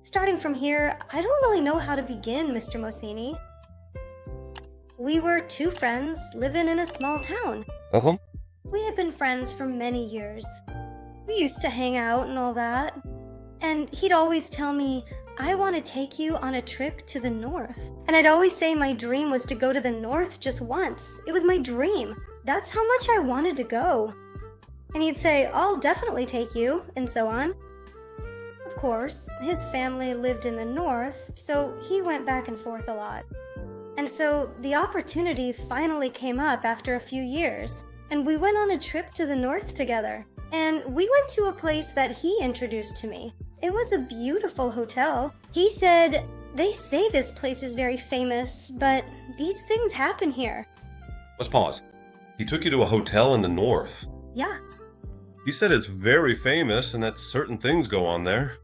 Starting from here, I don't really know how to begin, Mr. Mosini. We were two friends living in a small town. Uh-huh. We had been friends for many years. We used to hang out and all that. And he'd always tell me, I want to take you on a trip to the north. And I'd always say my dream was to go to the north just once. It was my dream. That's how much I wanted to go. And he'd say, I'll definitely take you, and so on. Of course, his family lived in the north, so he went back and forth a lot. And so the opportunity finally came up after a few years, and we went on a trip to the north together. And we went to a place that he introduced to me. It was a beautiful hotel. He said, they say this place is very famous, but these things happen here. Let's pause. He took you to a hotel in the north. Yeah. He said it's very famous and that certain things go on there.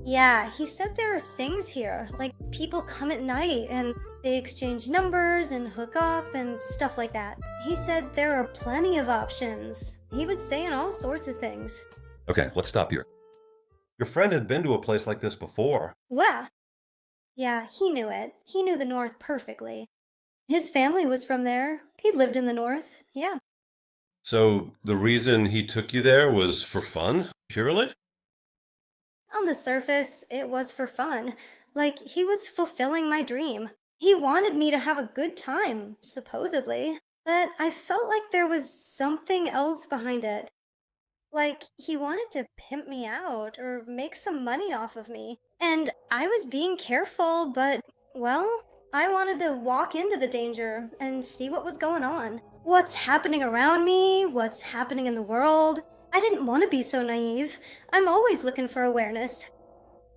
Yeah, he said there are things here, like people come at night and they exchange numbers and hook up and stuff like that. He said there are plenty of options. He was saying all sorts of things. Okay, let's stop here. Your friend had been to a place like this before. Wow. Yeah, he knew it. He knew the north perfectly. His family was from there. He'd lived in the north, yeah. So the reason he took you there was for fun, purely? On the surface, it was for fun. Like, he was fulfilling my dream. He wanted me to have a good time, supposedly. But I felt like there was something else behind it. Like, he wanted to pimp me out or make some money off of me. And I was being careful, but, well, I wanted to walk into the danger and see what was going on. What's happening around me, what's happening in the world. I didn't want to be so naive. I'm always looking for awareness.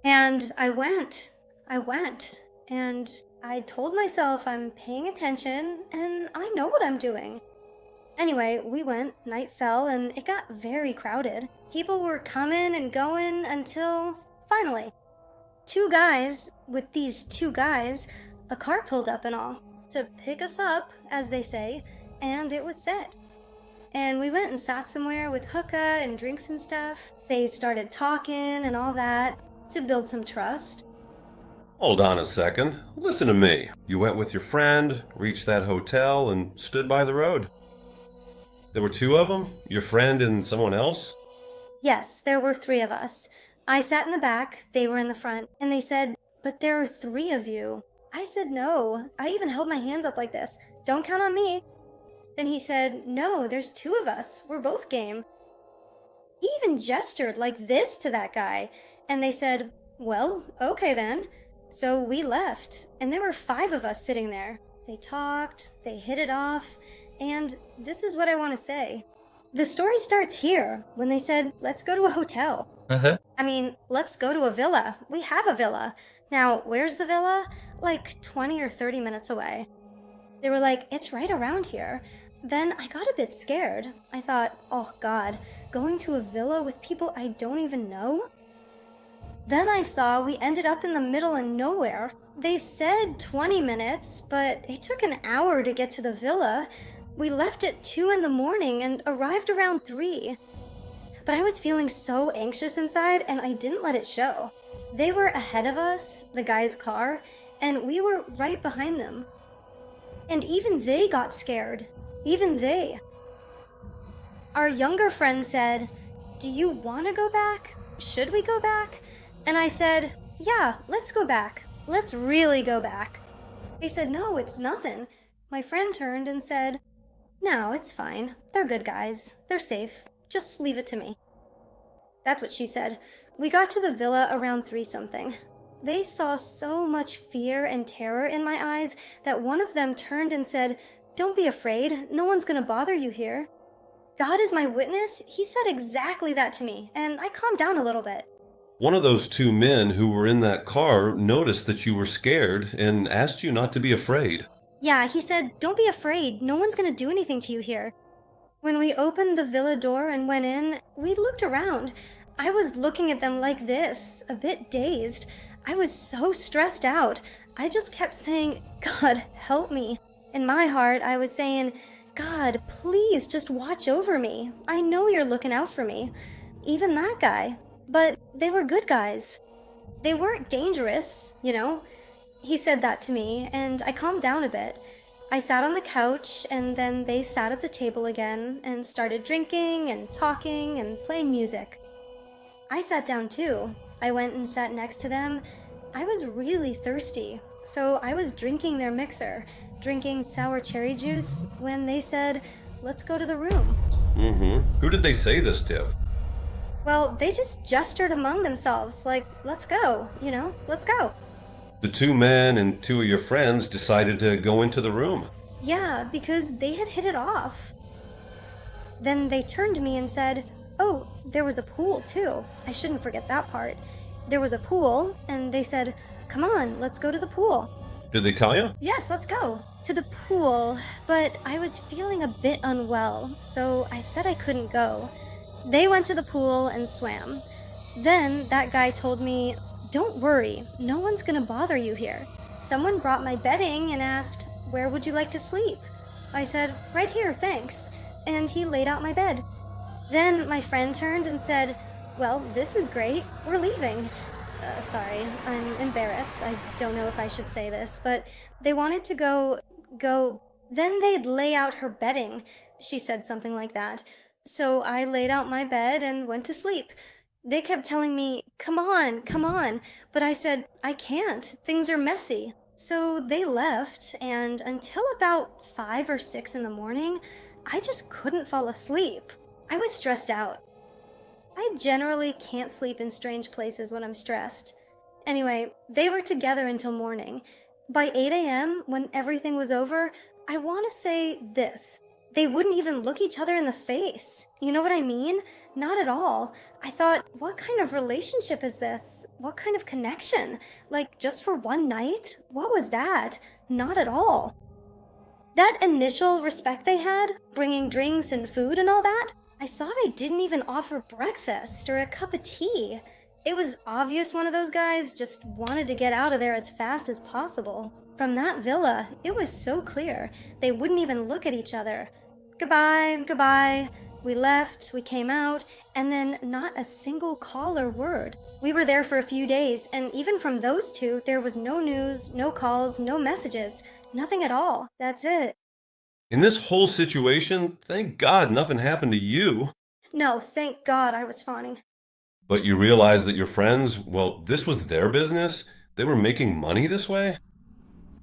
And I went, and I told myself I'm paying attention and I know what I'm doing. Anyway, we went, night fell, and it got very crowded. People were coming and going until, finally, with these two guys, a car pulled up and all, to pick us up, as they say, and it was set. And we went and sat somewhere with hookah and drinks and stuff. They started talking and all that to build some trust. Hold on a second. Listen to me. You went with your friend, reached that hotel, and stood by the road. There were two of them? Your friend and someone else? Yes, there were three of us. I sat in the back, they were in the front, and they said, but there are three of you. I said no. I even held my hands up like this. Don't count on me. Then he said, no, there's two of us. We're both game. He even gestured like this to that guy. And they said, well, okay then. So we left. And there were five of us sitting there. They talked, they hit it off. And this is what I want to say. The story starts here, when they said, let's go to a hotel. I mean, let's go to a villa. We have a villa. Now, where's the villa? Like 20 or 30 minutes away. They were like, it's right around here. Then I got a bit scared. I thought, oh God, going to a villa with people I don't even know? Then I saw we ended up in the middle of nowhere. They said 20 minutes, but it took an hour to get to the villa. We left at 2 in the morning and arrived around 3. But I was feeling so anxious inside and I didn't let it show. They were ahead of us, the guy's car, and we were right behind them. And even they got scared. Even they. Our younger friend said, do you want to go back? Should we go back? And I said, yeah, let's go back. Let's really go back. They said, no, it's nothing. My friend turned and said, no, it's fine. They're good guys. They're safe. Just leave it to me. That's what she said. We got to the villa around 3-something. They saw so much fear and terror in my eyes that one of them turned and said, don't be afraid. No one's going to bother you here. God is my witness. He said exactly that to me, and I calmed down a little bit. One of those two men who were in that car noticed that you were scared and asked you not to be afraid. Yeah, he said, don't be afraid. No one's going to do anything to you here. When we opened the villa door and went in, we looked around. I was looking at them like this, a bit dazed. I was so stressed out. I just kept saying, God, help me. In my heart, I was saying, God, please just watch over me. I know you're looking out for me. Even that guy. But they were good guys. They weren't dangerous, you know? He said that to me, and I calmed down a bit. I sat on the couch, and then they sat at the table again and started drinking and talking and playing music. I sat down too. I went and sat next to them. I was really thirsty, so I was drinking their mixer, drinking sour cherry juice, when they said, "Let's go to the room." Mm-hmm. Who did they say this to? Well, they just gestured among themselves, like, "Let's go, let's go." The two men and two of your friends decided to go into the room. Yeah, because they had hit it off. Then they turned to me and said, "Oh, there was a pool too. I shouldn't forget that part. There was a pool, and they said, 'Come on, let's go to the pool.'" Did they tell you? "Yes, let's go." To the pool, but I was feeling a bit unwell, so I said I couldn't go. They went to the pool and swam. Then that guy told me, "Don't worry, no one's gonna bother you here. Someone brought my bedding and asked, 'Where would you like to sleep?' I said, 'Right here, thanks.' And he laid out my bed. Then my friend turned and said, 'Well, this is great. We're leaving.' Sorry, I'm embarrassed. I don't know if I should say this, but they wanted to go. Then they'd lay out her bedding. She said something like that. So I laid out my bed and went to sleep. They kept telling me, 'Come on, come on.' But I said, 'I can't. Things are messy.' So they left, and until about 5 or 6 in the morning, I just couldn't fall asleep. I was stressed out. I generally can't sleep in strange places when I'm stressed. Anyway, they were together until morning. By 8 a.m., when everything was over, I want to say this. They wouldn't even look each other in the face. You know what I mean? Not at all. I thought, what kind of relationship is this? What kind of connection? Like, just for one night? What was that? Not at all. That initial respect they had, bringing drinks and food and all that, I saw they didn't even offer breakfast or a cup of tea. It was obvious one of those guys just wanted to get out of there as fast as possible. From that villa, it was so clear. They wouldn't even look at each other. Goodbye, goodbye. We left, we came out, and then not a single call or word. We were there for a few days, and even from those two, there was no news, no calls, no messages. Nothing at all. That's it. In this whole situation, thank God nothing happened to you. No, thank God I was fawning. But you realized that your friends, well, this was their business? They were making money this way?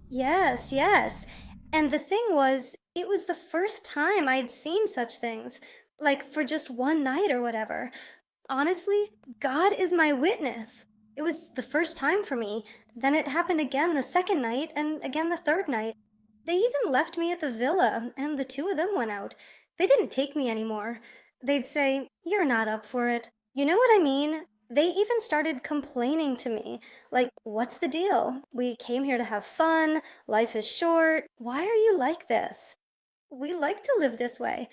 Yes, yes. And the thing was, it was the first time I'd seen such things. Like for just one night or whatever. Honestly, God is my witness. It was the first time for me. Then it happened again the second night and again the third night. They even left me at the villa, and the two of them went out. They didn't take me anymore. They'd say, "You're not up for it." You know what I mean? They even started complaining to me. Like, "What's the deal? We came here to have fun. Life is short. Why are you like this?" We like to live this way.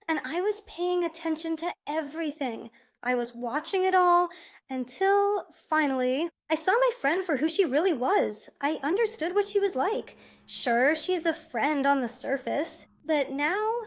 And I was paying attention to everything. I was watching it all until finally I saw my friend for who she really was. I understood what she was like. Sure, she's a friend on the surface, but now,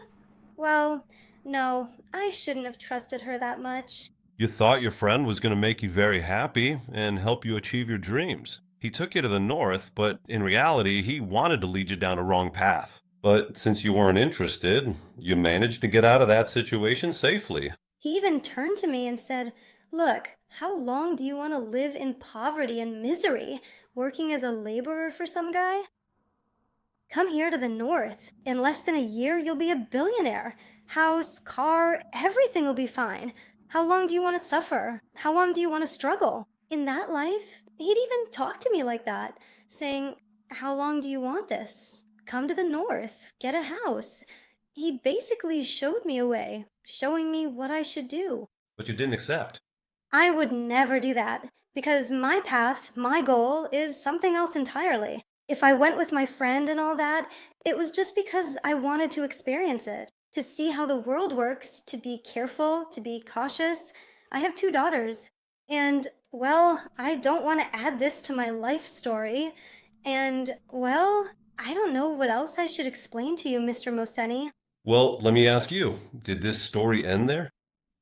well, no, I shouldn't have trusted her that much. You thought your friend was going to make you very happy and help you achieve your dreams. He took you to the north, but in reality, he wanted to lead you down a wrong path. But since you weren't interested, you managed to get out of that situation safely. He even turned to me and said, "Look, how long do you want to live in poverty and misery, working as a laborer for some guy? Come here to the north. In less than a year, you'll be a billionaire. House, car, everything will be fine. How long do you want to suffer? How long do you want to struggle?" In that life, he'd even talk to me like that, saying, "How long do you want this? Come to the north, get a house." He basically showed me a way, showing me what I should do. But you didn't accept. I would never do that because my path, my goal, is something else entirely. If I went with my friend and all that, it was just because I wanted to experience it, to see how the world works, to be careful, to be cautious. I have two daughters, and, well, I don't want to add this to my life story. And, well, I don't know what else I should explain to you, Mr. Moseni. Well, let me ask you, did this story end there?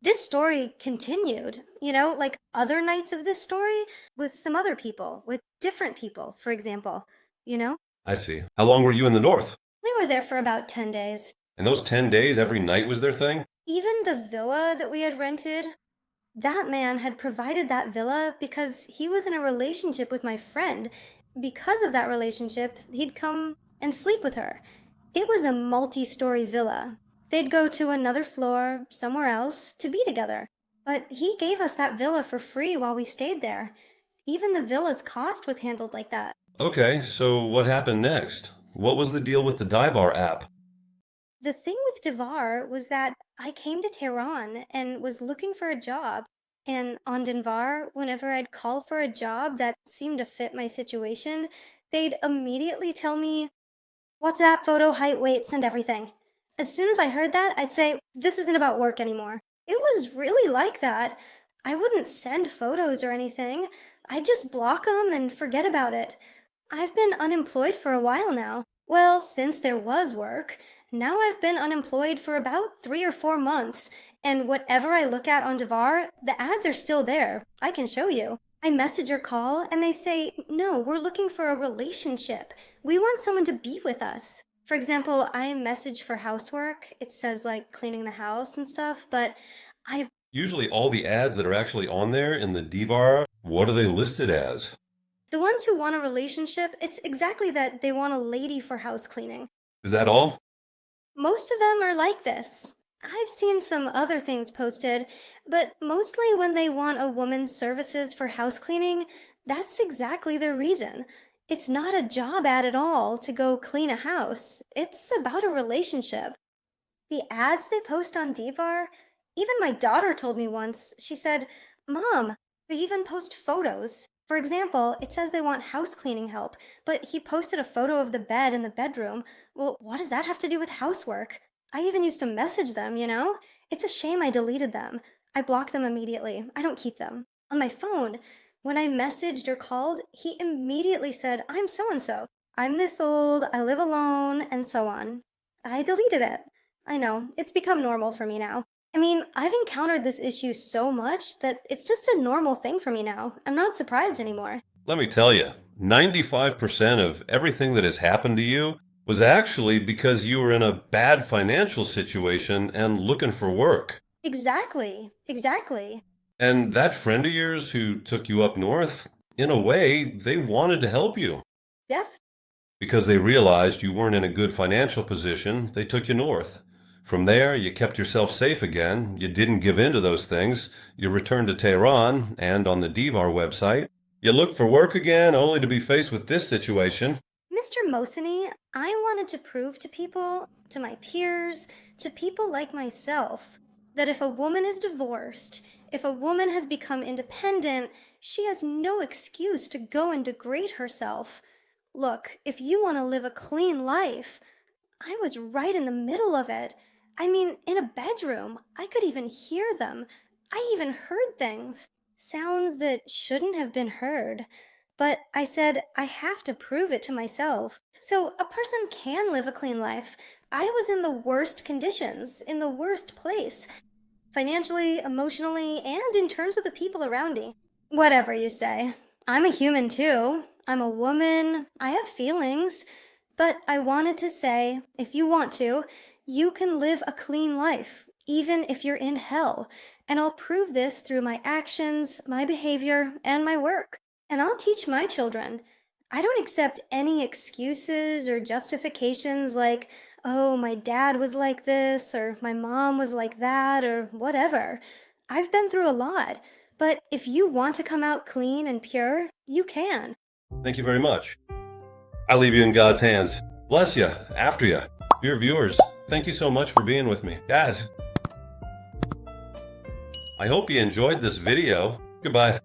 This story continued, like other nights of this story with some other people, with different people, for example, you know? I see. How long were you in the North? We were there for about 10 days. And those 10 days, every night was their thing? Even the villa that we had rented, that man had provided that villa because he was in a relationship with my friend. Because of that relationship, he'd come and sleep with her. It was a multi-story villa. They'd go to another floor somewhere else to be together. But he gave us that villa for free while we stayed there. Even the villa's cost was handled like that. Okay, so what happened next? What was the deal with the Divar app? The thing with Devar was that I came to Tehran and was looking for a job. And on Denvar, whenever I'd call for a job that seemed to fit my situation, they'd immediately tell me, WhatsApp, photo, height, weight, send everything. As soon as I heard that, I'd say, this isn't about work anymore. It was really like that. I wouldn't send photos or anything. I'd just block them and forget about it. I've been unemployed for a while now. Well, since there was work. Now I've been unemployed for about 3 or 4 months, and whatever I look at on Devar, the ads are still there. I can show you. I message or call, and they say, no, we're looking for a relationship. We want someone to be with us. For example, I message for housework. It says like cleaning the house and stuff, but I Usually all the ads that are actually on there in the Divar, what are they listed as? the ones who want a relationship, it's exactly that they want a lady for house cleaning. Is that all? Most of them are like this. I've seen some other things posted, but mostly when they want a woman's services for house cleaning, that's exactly the reason. It's not a job ad at all to go clean a house. It's about a relationship. The ads they post on Divar, even my daughter told me once, she said, Mom, they even post photos. For example, it says they want house cleaning help, but he posted a photo of the bed in the bedroom. Well, what does that have to do with housework? I even used to message them. It's a shame I deleted them. I blocked them immediately. I don't keep them. On my phone, when I messaged or called, he immediately said, I'm so and so. I'm this old, I live alone, and so on. I deleted it. I know, it's become normal for me now. I mean, I've encountered this issue so much that it's just a normal thing for me now. I'm not surprised anymore. Let me tell you, 95% of everything that has happened to you was actually because you were in a bad financial situation and looking for work. Exactly, exactly. And that friend of yours who took you up north, in a way, they wanted to help you. Yes, Because they realized you weren't in a good financial position, they took you north. From there, you kept yourself safe again. You didn't give in to those things. You returned to Tehran, and on the Divar website, you looked for work again, only to be faced with this situation. Mr. Mosini, I wanted to prove to people, to my peers, to people like myself, that if a woman is divorced, if a woman has become independent, she has no excuse to go and degrade herself. Look, if you want to live a clean life, I was right in the middle of it. I mean, in a bedroom, I could even hear them. I even heard things. Sounds that shouldn't have been heard. But I said, I have to prove it to myself. So a person can live a clean life. I was in the worst conditions, in the worst place, financially, emotionally, and in terms with the people around me. Whatever you say. I'm a human too. I'm a woman. I have feelings. But I wanted to say, if you want to, you can live a clean life, even if you're in hell. And I'll prove this through my actions, my behavior, and my work. And I'll teach my children. I don't accept any excuses or justifications like, oh, my dad was like this, or my mom was like that, or whatever. I've been through a lot. But if you want to come out clean and pure, you can. Thank you very much. I leave you in God's hands. Bless you, after you. Your viewers, thank you so much for being with me. Guys, I hope you enjoyed this video. Goodbye.